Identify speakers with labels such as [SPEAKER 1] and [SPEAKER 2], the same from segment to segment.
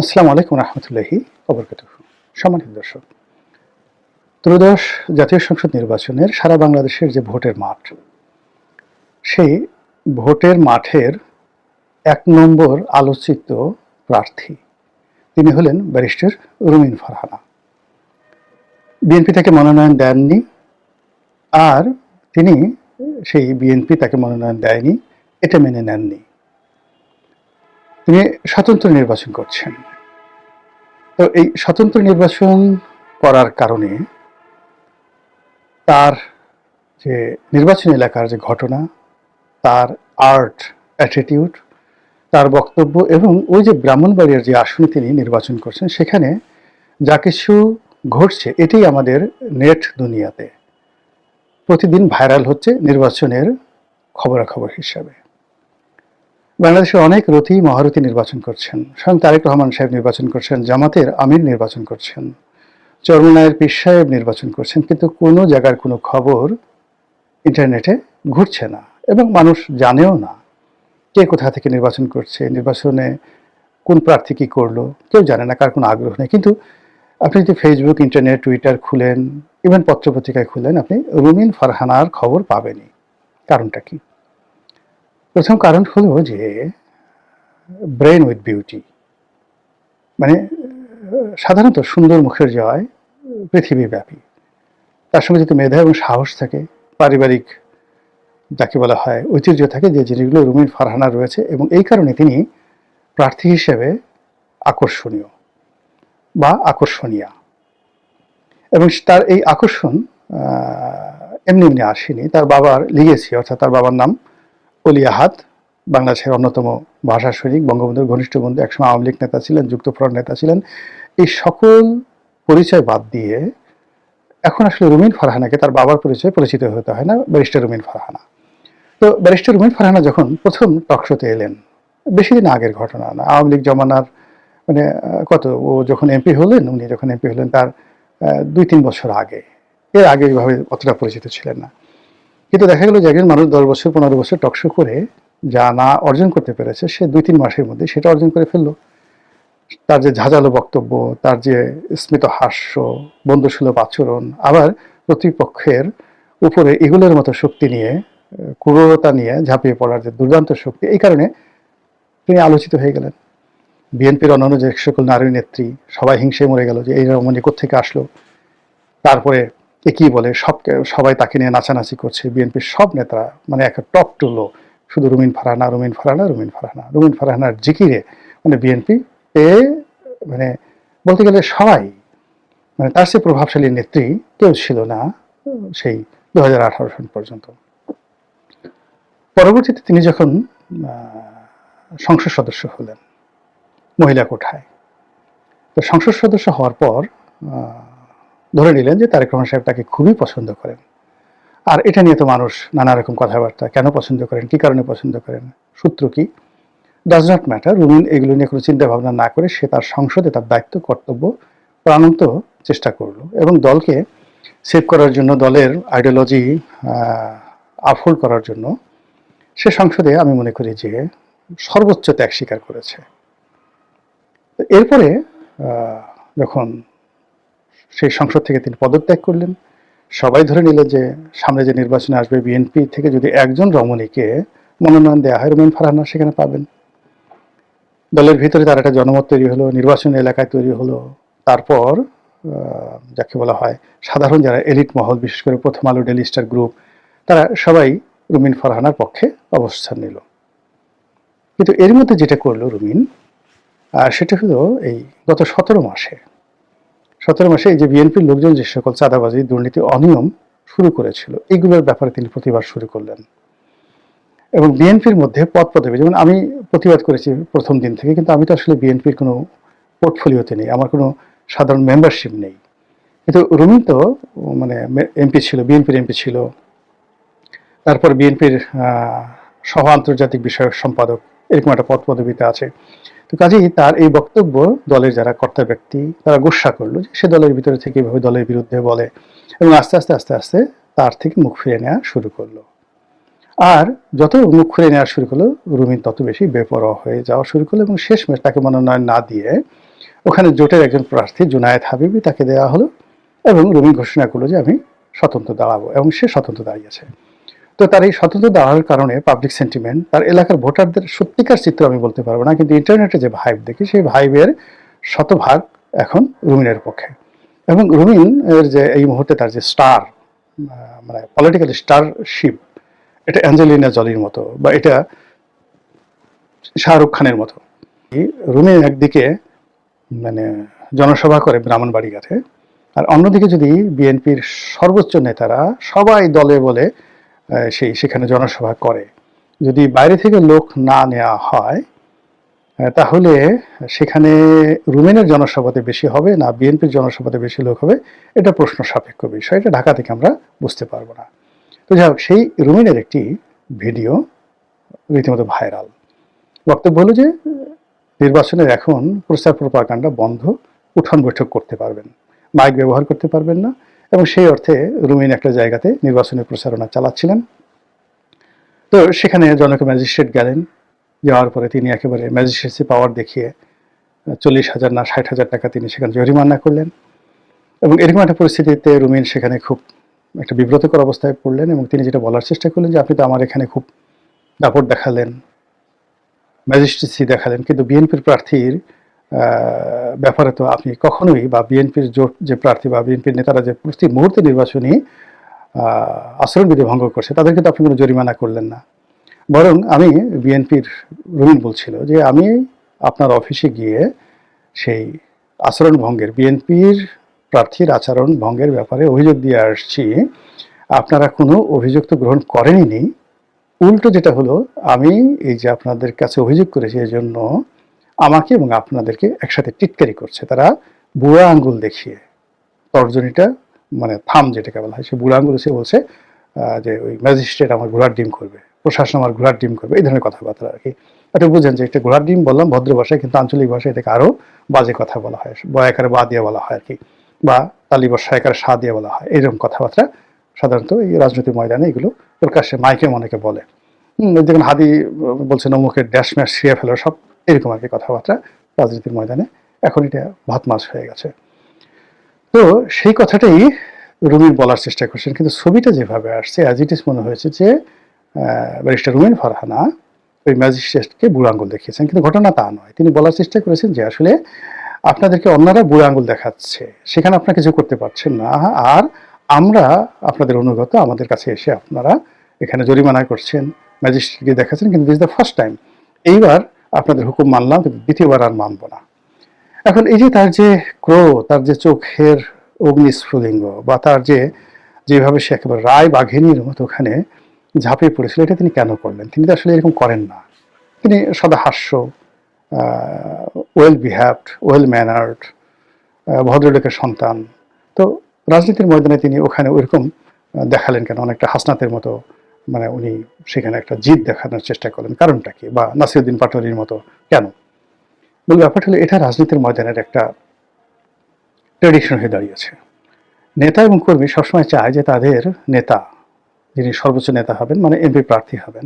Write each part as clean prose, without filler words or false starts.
[SPEAKER 1] আসসালামু আলাইকুম রহমতুল্লাহি ওবরকাতুহু। সম্মানিত দর্শক, ত্রয়োদশ জাতীয় সংসদ নির্বাচনের সারা বাংলাদেশের যে ভোটের মাঠ, সেই ভোটের মাঠের ১ নম্বর আলোচিত প্রার্থী তিনি হলেন ব্যারিস্টার রুমিন ফারহানা। বিএনপি তাকে মনোনয়ন দেননি, আর তিনি সেই বিএনপি তাকে মনোনয়ন দেয়নি এটা মেনে নেননি। তিনি স্বতন্ত্র নির্বাচন করছেন। তো এই স্বতন্ত্র নির্বাচন করার কারণে তার যে নির্বাচনী এলাকার যে ঘটনা, তার আর্ট অ্যাটিটিউড, তার বক্তব্য এবং ওই যে ব্রাহ্মণবাড়িয়ার যে আসনে তিনি নির্বাচন করছেন সেখানে যা কিছু ঘটছে এটাই আমাদের নেট দুনিয়াতে প্রতিদিন ভাইরাল হচ্ছে নির্বাচনের খবরাখবর হিসাবে। বাংলাদেশের অনেক রথী মহারথী নির্বাচন করছেন, স্বয়ং তারেক রহমান সাহেব নির্বাচন করছেন, জামাতের আমির নির্বাচন করছেন, চরমনায়ের পীর সাহেব নির্বাচন করছেন, কিন্তু কোনো জায়গার কোনো খবর ইন্টারনেটে ঘুরছে না এবং মানুষ জানেও না কে কোথা থেকে নির্বাচন করছে, নির্বাচনে কোন প্রার্থী কী করলো কেউ জানে না, কার কোনো আগ্রহ নেই। কিন্তু আপনি যদি ফেসবুক, ইন্টারনেট, টুইটার খুলেন, ইভেন পত্রপত্রিকায় খুলেন, আপনি রুমিন ফারহানার খবর পাবেনই। কারণটা কি? প্রথম কারণ হলো যে ব্রেন উইথ বিউটি, মানে সাধারণত সুন্দর মুখের জয় পৃথিবীব্যাপী। তার সঙ্গে যদি মেধা এবং সাহস থাকে, পারিবারিক যাকে বলা হয় ঐতিহ্য থাকে, যে জিনিসগুলো রুমিন ফারহানা রয়েছে, এবং এই কারণে তিনি প্রার্থী হিসেবে আকর্ষণীয় বা আকর্ষণীয়া। এবং তার এই আকর্ষণ এমনি এমনি আসেনি। তার বাবার লিগেসি, অর্থাৎ তার বাবার নাম অলি আহাদ, বাংলাদেশের অন্যতম ভাষা সৈনিক, বঙ্গবন্ধুর ঘনিষ্ঠ বন্ধু, একসময় আওয়ামী লীগ নেতা ছিলেন, যুক্তফ্রন্ট নেতা ছিলেন। এই সকল পরিচয় বাদ দিয়ে এখন আসলে রুমিন ফারহানাকে তার বাবার পরিচয় পরিচিত হতে হয় না, ব্যারিস্টার রুমিন ফারহানা। তো ব্যারিস্টার রুমিন ফারহানা যখন প্রথম টকশোতে এলেন, বেশি দিন আগের ঘটনা না, আওয়ামী লীগ জমানার, মানে ও যখন এমপি হলেন, উনি যখন এমপি হলেন তার ২-৩ বছর আগে, এর আগে এইভাবে অতটা পরিচিত ছিলেন না। কিন্তু দেখা গেল যে একজন মানুষ ১০ বছর ১৫ বছর টকশো করে যা না অর্জন করতে পেরেছে, সে ২-৩ মাসের মধ্যে সেটা অর্জন করে ফেললো। তার যে ঝাঁঝালো বক্তব্য, তার যে স্মিত হাস্য, বন্ধুসুলভ আচরণ, আবার প্রতিপক্ষের উপরে ইগলের মতো শক্তি নিয়ে, ক্রূরতা নিয়ে ঝাঁপিয়ে পড়ার যে দুর্দান্ত শক্তি, এই কারণে তিনি আলোচিত হয়ে গেলেন। বিএনপির অন্যান্য যে সকল নারী নেত্রী সবাই হিংসে মরে গেল যে এই রমণী কোত্থেকে আসলো। তারপরে কি বলে সবাই তাকে নিয়ে নাচানাচি করছে। বিএনপির সব নেতারা, মানে একটা টপ টুলো, শুধু রুমিন ফারহানা, রুমিন ফারহানা, রুমিন ফারহানা, রুমিন ফারহানার জিকিরে মানে বিএনপি মানে বলতে গেলে সবাই, মানে তার চেয়ে প্রভাবশালী নেত্রী কেউ ছিল না সেই 2018 সাল পর্যন্ত। পরবর্তীতে তিনি যখন সংসদ সদস্য হলেন মহিলা কোঠায়, তো সংসদ সদস্য হওয়ার পর ধরে নিলেন যে তারেক রহমান সাহেব তাকে খুবই পছন্দ করেন। আর এটা নিয়ে তো মানুষ নানা রকম কথাবার্তা, কেন পছন্দ করেন, কি কারণে পছন্দ করেন, সূত্র কি, ডাজ নট ম্যাটার। রুমিন এগুলো নিয়ে কোনো চিন্তা ভাবনা না করে সে তার সংসদে তার দায়িত্ব কর্তব্য প্রাণান্ত চেষ্টা করলো এবং দলকে সেভ করার জন্য, দলের আইডিওলজি আপহোল্ড করার জন্য সে সংসদে আমি মনে করি যে সর্বোচ্চ ত্যাগ স্বীকার করেছে। এরপরে যখন সেই সংসদ থেকে তিনি পদত্যাগ করলেন, সবাই ধরে নিল যে সামনে যে নির্বাচনে আসবে বিএনপি থেকে যদি একজন রমণীকে মনোনয়ন দেওয়া হয়, রুমিন ফারহানা সেখানে পাবেন। দলের ভিতরে তার একটা জনমত তৈরি হলো, নির্বাচনী এলাকায় তৈরি হলো। তারপর যাকে বলা হয় সাধারণ যারা এলিট মহল, বিশেষ করে প্রথম আলো, ডেইলি স্টার গ্রুপ, তারা সবাই রুমিন ফারহানার পক্ষে অবস্থান নিল। কিন্তু এর মধ্যে যেটা করলো রুমিন, সেটা হলো এই গত 17 মাসে এই যে বিএনপির লোকজন যে সকল চাঁদাবাজি, দুর্নীতি, অনিয়ম শুরু করেছিল, এইগুলোর ব্যাপারে তিনি প্রতিবাদ শুরু করলেন। এবং বিএনপির মধ্যে পদ পদবি, যেমন আমি প্রতিবাদ করেছি প্রথম দিন থেকে, কিন্তু আমি তো আসলে বিএনপির কোনো পোর্টফোলিওতে নেই, আমার কোনো সাধারণ মেম্বারশিপ নেই। কিন্তু রুমিন তো মানে এমপি ছিল, বিএনপির এমপি ছিল, তারপর বিএনপির সহ আন্তর্জাতিক বিষয়ক সম্পাদক, এরকম একটা পদ পদবিতে আছে। তো কাজেই তার এই বক্তব্য দলের যারা কর্তা ব্যক্তি তারা গোস্বা করলো যে সে দলের ভিতরে থেকে এভাবে দলের বিরুদ্ধে বলে, এবং আস্তে আস্তে আস্তে আস্তে তার থেকে মুখ ফিরে নেওয়া শুরু করলো। আর যত মুখ ফিরে নেওয়া শুরু করলো, রুমিন তত বেশি বেপরোয়া হয়ে যাওয়া শুরু করলো এবং শেষমেশ তাকে মনোনয়ন না দিয়ে ওখানে জোটের একজন প্রার্থী জুনায়েদ হাবিবি, তাকে দেওয়া হলো এবং রুমিন ঘোষণা করলো যে আমি স্বতন্ত্র দাঁড়াবো, এবং সে স্বতন্ত্র দাঁড়িয়েছে। তো তার এই স্বতন্ত্র দাঁড়ানোর কারণে পাবলিক সেন্টিমেন্ট, তার এলাকার ভোটারদের সত্যিকার চিত্র আমি বলতে পারবো না, কিন্তু ইন্টারনেটে যে ভাইব দেখি সেই ভাইবের শতভাগ এখন রুমিনের পক্ষে। এবং রুমিন এর যে এই মুহূর্তে তার যে স্টার, মানে পলিটিক্যাল স্টারশিপ, এটা অ্যাঞ্জেলিনা জলির মতো বা এটা শাহরুখ খানের মতো। রুমিন একদিকে মানে জনসভা করে ব্রাহ্মণবাড়িয়াতে, আর অন্যদিকে যদি বিএনপির সর্বোচ্চ নেতারা সবাই দলে বলে সেখানে জনসভা করে, যদি বাইরে থেকে লোক না নেওয়া হয় তাহলে সেখানে রুমিনের জনসভাতে বেশি হবে না বিএনপির জনসভাতে বেশি লোক হবে, এটা প্রশ্ন সাপেক্ষ বিষয়, এটা ঢাকা থেকে আমরা বুঝতে পারবো না। তো যাই হোক, সেই রুমিনের একটি ভিডিও রীতিমতো ভাইরাল। বক্তব্য হলো যে নির্বাচনের এখন প্রচার প্রপাগান্ডা বন্ধ, উঠান বৈঠক করতে পারবেন, মাইক ব্যবহার করতে পারবেন না, এবং সেই অর্থে রুমিন একটা জায়গাতে নির্বাচনের প্রচারণা চালাচ্ছিলেন। তো সেখানে জনক ম্যাজিস্ট্রেট গেলেন, যাওয়ার পরে তিনি একেবারে ম্যাজিস্ট্রেসি পাওয়ার দেখিয়ে 40,000 না 60,000 টাকা তিনি সেখানে জরিমানা করলেন। এবং এরকম একটা পরিস্থিতিতে রুমিন সেখানে খুব একটা বিব্রতকর অবস্থায় পড়লেন, এবং তিনি যেটা বলার চেষ্টা করলেন যে আপনি তো আমার এখানে খুব দাপট দেখালেন, ম্যাজিস্ট্রেসি দেখালেন, কিন্তু বিএনপির প্রার্থীর ব্যাপারে তো আপনি কখনোই, বা বিএনপির জোট যে প্রার্থী বা বিএনপির নেতারা যে প্রতি মুহূর্তে নির্বাচনী আচরণবিধি ভঙ্গ করছে তাদেরকে তো আপনি কোনো জরিমানা করলেন না। বরং আমি বিএনপির, রুমিন বলছিল যে আমি আপনার অফিসে গিয়ে সেই আচরণ ভঙ্গের, বিএনপির প্রার্থীর আচরণ ভঙ্গের ব্যাপারে অভিযোগ দিয়ে আসছি, আপনারা কোনো অভিযোগ তো গ্রহণ করেনই। উল্টো যেটা হলো, আমি এই যে আপনাদের কাছে অভিযোগ করেছি এই জন্য আমাকে এবং আপনাদেরকে একসাথে টিটকারি করছে, তারা বুড়া আঙ্গুল দেখিয়ে, তর্জনীটা মানে থাম যেটাকে বলা হয়, সে বুড়া আঙ্গুল এসে বলছে যে ওই ম্যাজিস্ট্রেট আমার ঘোড়ার ডিম করবে, প্রশাসন আমার ঘোড়ার ডিম করবে, এই ধরনের কথাবার্তা আর কি। এটা বুঝেন যে একটা ঘোড়ার ডিম বললাম ভদ্র ভাষায়, কিন্তু আঞ্চলিক ভাষায় এটাকে আরও বাজে কথা বলা হয়, বয়াকারে বা দিয়ে বলা হয় আর কি, বা তালিবর সায়কারে সা দিয়ে বলা হয়, এইরকম কথাবার্তা সাধারণত এই রাজনৈতিক ময়দানে এগুলো প্রকাশ্যে মাইকে অনেকে বলে। যেমন হাদি বলছে নমুকের ড্যাশ ম্যাশ ছিঁড়ে ফেলো, সব এরকম আর কি কথাবার্তা রাজনীতির ময়দানে এখন এটা ভাত মাছ হয়ে গেছে। তো সেই কথাটাই রুমিন বলার চেষ্টা করছেন, কিন্তু ছবিটা যেভাবে আসছে অ্যাজ ইট ইজ মনে হয়েছে যে ব্যারিস্টার রুমিন ফারহানা ওই ম্যাজিস্ট্রেটকে বুড়ো আঙুল দেখিয়েছেন, কিন্তু ঘটনা তা নয়। তিনি বলার চেষ্টা করেছেন যে আসলে আপনাদেরকে অন্যরা বুড়ো আঙুল দেখাচ্ছে, সেখানে আপনারা কিছু করতে পারছেন না, আর আমরা আপনাদের অনুগত, আমাদের কাছে এসে আপনারা এখানে জরিমানা করছেন, ম্যাজিস্ট্রেটকে দেখাচ্ছেন, কিন্তু দিস দ্য ফার্স্ট টাইম, এইবার আপনাদের হুকুম মানলাম, কিন্তু দ্বিতীয়বার আর মানব না। এখন এই যে তার যে ক্রোধ, তার যে চোখের অগ্নিস্ফুলিঙ্গ, বা তার যে যেভাবে সে একেবারে রায় বাঘিনীর মতো ওখানে ঝাঁপিয়ে পড়েছিল, এটা তিনি কেন করলেন? তিনি তো আসলে এরকম করেন না। তিনি সদা হাস্য, ওয়েল বিহেভড, ওয়েল ম্যানার্ড, ভদ্রলোকের সন্তান। তো রাজনীতির ময়দানে তিনি ওখানে ওইরকম দেখালেন কেন? অনেকটা হাসনাতের মতো, মানে উনি সেখানে একটা জিদ দেখানোর চেষ্টা করলেন, কারণটা কি? বা নাসিরুদ্দিন পাটোয়ারির মতো কেন? মূল ব্যাপারটা হলো এটা রাজনীতির ময়দানের একটা ট্র্যাডিশন হয়ে দাঁড়িয়েছে। নেতা এবং কর্মী সবসময় চায় যে তাদের নেতা, যিনি সর্বোচ্চ নেতা হবেন, মানে এমপি প্রার্থী হবেন,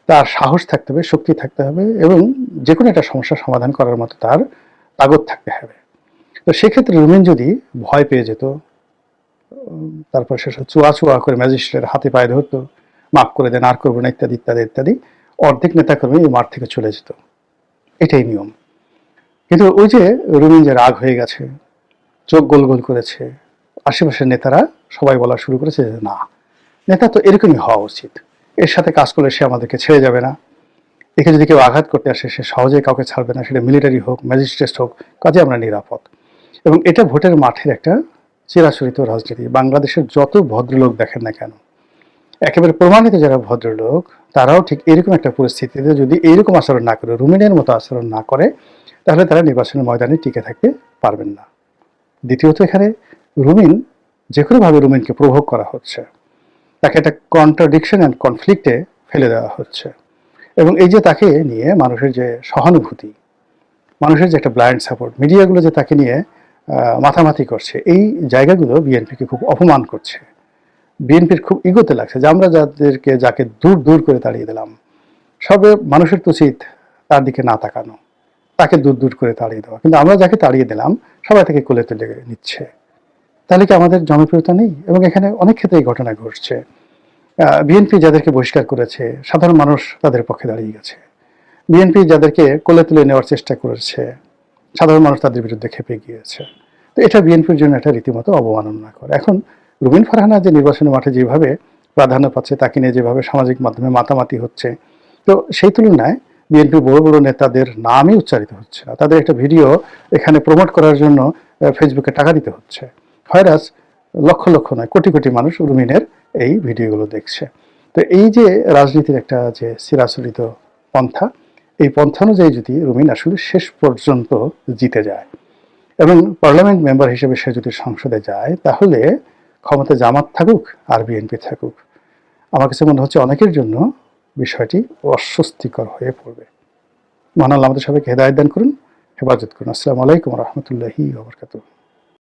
[SPEAKER 1] তার সাহস থাকতে হবে, শক্তি থাকতে হবে, এবং যে কোনো একটা সমস্যার সমাধান করার মতো তার তাগদ থাকতে হবে। তো সেক্ষেত্রে রুমিন যদি ভয় পেয়ে যেত, তারপর সে চুয়া চুয়া করে ম্যাজিস্ট্রেট হাতে পায়ে ধরতো, মাফ করে দেন, আর করবো না, ইত্যাদি ইত্যাদি ইত্যাদি, অর্ধেক নেতাকর্মী এই মাঠ থেকে চলে যেত। এটাই নিয়ম। কিন্তু ওই যে রুমিন যে রাগ হয়ে গেছে, চোখ গোল গোল করেছে, আশেপাশের নেতারা সবাই বলা শুরু করেছে যে না, নেতা তো এরকমই হওয়া উচিত, এর সাথে কাজ করলে সে আমাদেরকে ছেড়ে যাবে না, একে যদি কেউ আঘাত করতে আসে সে সহজে কাউকে ছাড়বে না, সেটা মিলিটারি হোক, ম্যাজিস্ট্রেট হোক, কাজে আমরা নিরাপদ। এবং এটা ভোটের মাঠের একটা চিরাচরিত রাজনীতি। বাংলাদেশের যত ভদ্রলোক দেখেন না কেন, একেবারে প্রমাণিত যারা ভদ্রলোক, তারাও ঠিক এরকম একটা পরিস্থিতিতে যদি এইরকম আচরণ না করে, রুমিনের মতো আচরণ না করে, তাহলে তারা নির্বাচনের ময়দানে টিকে থাকতে পারবেন না। দ্বিতীয়ত, এখানে রুমিন, যে কোনোভাবে রুমিনকে প্রভোগ করা হচ্ছে, তাকে একটা কন্ট্রাডিকশন অ্যান্ড কনফ্লিক্টে ফেলে দেওয়া হচ্ছে। এবং এই যে তাকে নিয়ে মানুষের যে সহানুভূতি, মানুষের যে একটা ব্লাইন্ড সাপোর্ট, মিডিয়াগুলো যে তাকে নিয়ে মাথামাতি করছে, এই জায়গাগুলো বিএনপিকে খুব অপমান করছে। বিএনপির খুব ইগোতে লাগছে যে আমরা যাকে দূর দূর করে তাড়িয়ে দিলাম, সবে মানুষের তো উচিত তার দিকে না তাকানো, তাকে দূর দূর করে তাড়িয়ে দেওয়া। কিন্তু আমরা যাকে তাড়িয়ে দিলাম সবাই তাকে কোলে তুলে নিচ্ছে। তাহলে কি আমাদের জনপ্রিয়তা নেই? এবং এখানে অনেক ক্ষেত্রে এই ঘটনা ঘটছে। বিএনপি যাদেরকে বহিষ্কার করেছে, সাধারণ মানুষ তাদের পক্ষে দাঁড়িয়ে গেছে। বিএনপি যাদেরকে কোলে তুলে নেওয়ার চেষ্টা করেছে, সাধারণ মানুষ তাদের বিরুদ্ধে খেপে গিয়েছে। তো এটা বিএনপির জন্য একটা রীতিমতো অবমাননাকর। এখন রুমিন ফারহানা যে নির্বাচনী মাঠে যেভাবে প্রাধান্য পাচ্ছে, তাকে নিয়ে যেভাবে সামাজিক মাধ্যমে মাতামাতি হচ্ছে, তো সেই তুলনায় বিএনপির বড় বড় নেতাদের নামই উচ্চারিত হচ্ছে না। তাদের একটা ভিডিও এখানে প্রমোট করার জন্য ফেসবুকে টাকা দিতে হচ্ছে। হয়রাস লক্ষ লক্ষ নয়, কোটি কোটি মানুষ রুমিনের এই ভিডিওগুলো দেখছে। তো এই যে রাজনীতির একটা যে চিরাচরিত পন্থা, এই পন্থা অনুযায়ী যদি রুমিন আসলে শেষ পর্যন্ত জিতে যায় এবং পার্লামেন্ট মেম্বার হিসেবে সে যদি সংসদে যায়, তাহলে ক্ষমতা জামাত থাকুক আর বিএনপি থাকুক, আমার কাছে মনে হচ্ছে অনেকের জন্য বিষয়টি অস্বস্তিকর হয়ে পড়বে। মহান আল্লাহ আমাদের সবাইকে হেদায়েত দান করুন, হেফাজত করুন। আসসালামু আলাইকুম ওয়া রাহমাতুল্লাহি ওয়া বারাকাতুহু।